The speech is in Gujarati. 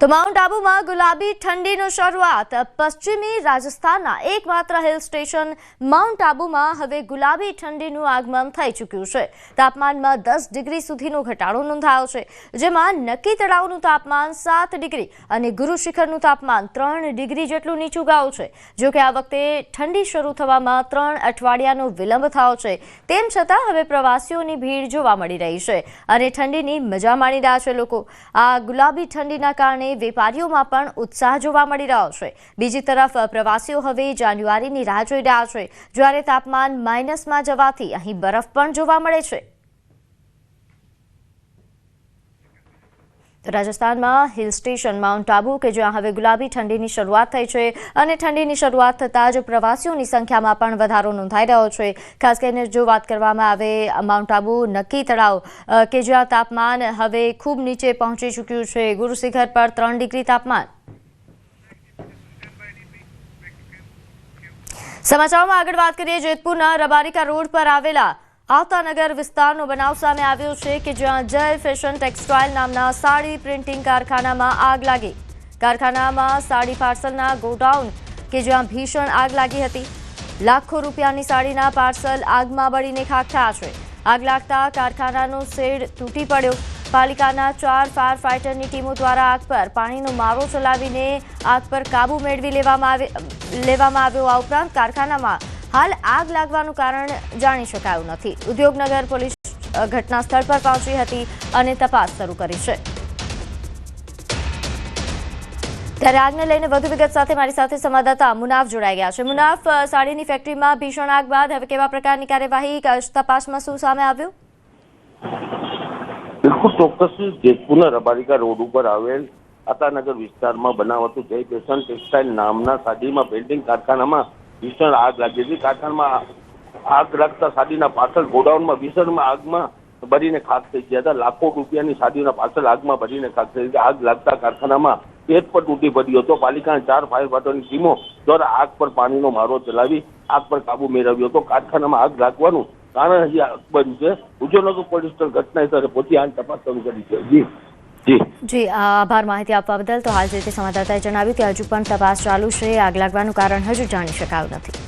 તો માઉન્ટ આબુમાં ગુલાબી ઠંડીનો શરૂઆત પશ્ચિમી રાજસ્થાનના એકમાત્ર હિલ સ્ટેશન માઉન્ટ આબુમાં હવે ગુલાબી ઠંડીનું આગમન થઈ ચૂક્યું છે। તાપમાનમાં 10 ડિગ્રી સુધીનો ઘટાડો નોંધાયો છે, જેમાં નક્કી તળાવનું તાપમાન 7 ડિગ્રી અને ગુરુ શિખરનું તાપમાન 3 ડિગ્રી જેટલું નીચું ગયું છે। જો કે આ વખતે ઠંડી શરૂ થવામાં 3 અઠવાડિયાનો વિલંબ થયો છે, તેમ છતાં હવે પ્રવાસીઓની ભીડ જોવા મળી રહી છે અને ઠંડીની મજા માણી રહ્યા છે લોકો। આ ગુલાબી ઠંડીના કારણે વેપારીઓમાં પણ ઉત્સાહ જોવા મળી રહ્યો છે। બીજી તરફ પ્રવાસીઓ હવે જાન્યુઆરીની રાહ જોઈ રહ્યા છે, જ્યારે તાપમાન માઇનસમાં જવાથી અહીં બરફ પણ જોવા મળે છે। રાજસ્થાનમાં હિલ સ્ટેશન માઉન્ટ આબુ કે જ્યાં હવે ગુલાબી ઠંડીની શરૂઆત થઈ છે અને ઠંડીની શરૂઆત થતાં જ પ્રવાસીઓની સંખ્યામાં પણ વધારો નોંધાઈ રહ્યો છે। ખાસ કરીને જો વાત કરવામાં આવે માઉન્ટ આબુ નક્કી તળાવ કે જ્યાં તાપમાન હવે ખૂબ નીચે પહોંચી ચૂક્યું છે, ગુરુ શિખર પર 3 ડિગ્રી તાપમાન। સમાચારોમાં આગળ વાત કરીએ જેતપુરના રબારિકા રોડ પર આવેલા આવતાનગર વિસ્તારનો બનાવ સામે આવ્યો છે કે જ્યાં જય ફેશન ટેક્સટાઇલ નામના સાડી પ્રિન્ટિંગ કારખાનામાં આગ લાગી। કારખાનામાં સાડી પાર્સલના ગોડાઉન કે જ્યાં ભીષણ આગ લાગી હતી। લાખો રૂપિયાની સાડીના પાર્સલ આગમાં બળીને ખાખ થયા છે। આગ લાગતા કારખાનાનો શેડ તૂટી પડ્યો। પાલિકાના 4 ફાયર ફાઇટરની ટીમો દ્વારા આગ પર પાણીનો મારો ચલાવીને આગ પર કાબુ મેળવી લેવામાં આવ્યો। આ ઉપરાંત કારખાનામાં હાલ આગ લાગવાનું કારણ જાણી શકાયું નથી। ઉદ્યોગનગર પોલીસ ઘટના સ્થળ પર પહોંચી હતી અને તપાસ શરૂ કરી છે। ત્યારે આગને લઈને વધુ વિગત સાથે મારી સાથે સંવાદદાતા મુનાફ જોડાઈ ગયા છે। મુનાફ, સાડીની ફેક્ટરીમાં ભીષણ આગ બાદ હવે કેવા પ્રકારની કાર્યવાહી તપાસમાં શું સામે આવ્યું? બિલકુલ ચોક્કસ જેતપુરના રબારિકા રોડ ઉપર આવેલ આવતાનગર વિસ્તારમાં બનાવતું જય ફેશન ટેક્સટાઇલ નામના સાડીમાં પેન્ટિંગ કારખાનામાં ભીષણ આગ લાગી હતી। કારખાનામાં આગ લાગતા સાડીના પાર્સલ ગોડાઉનમાં ભીષણ આગમાં બળીને ખાખ થઈ ગયા હતા। લાખો રૂપિયાની સાડીના પાર્સલ આગમાં બળીને ખાખ થઈ ગયા। આગ લાગતા કારખાનામાં પેટ પર તૂટી પડ્યો હતો। પાલિકાના 4 ફાયર ફાઇટરની ટીમો દ્વારા આગ પર પાણીનો મારો ચલાવી આગ પર કાબુ મેળવ્યો હતો। કારખાનામાં આગ લાગવાનું કારણ હજી બંધ છે। ઉદ્યોગનગર પોલીસ ઘટના સ્થળે પહોંચી હાલ તપાસ શરૂ કરી છે। જી આભાર માહિતી આપવા બદલ। તો હાલ જે રીતે સંવાદદાતાએ જણાવ્યું કે હજુ પણ તપાસ ચાલુ છે, આગ લાગવાનું કારણ હજુ જાણી શકાયું નથી।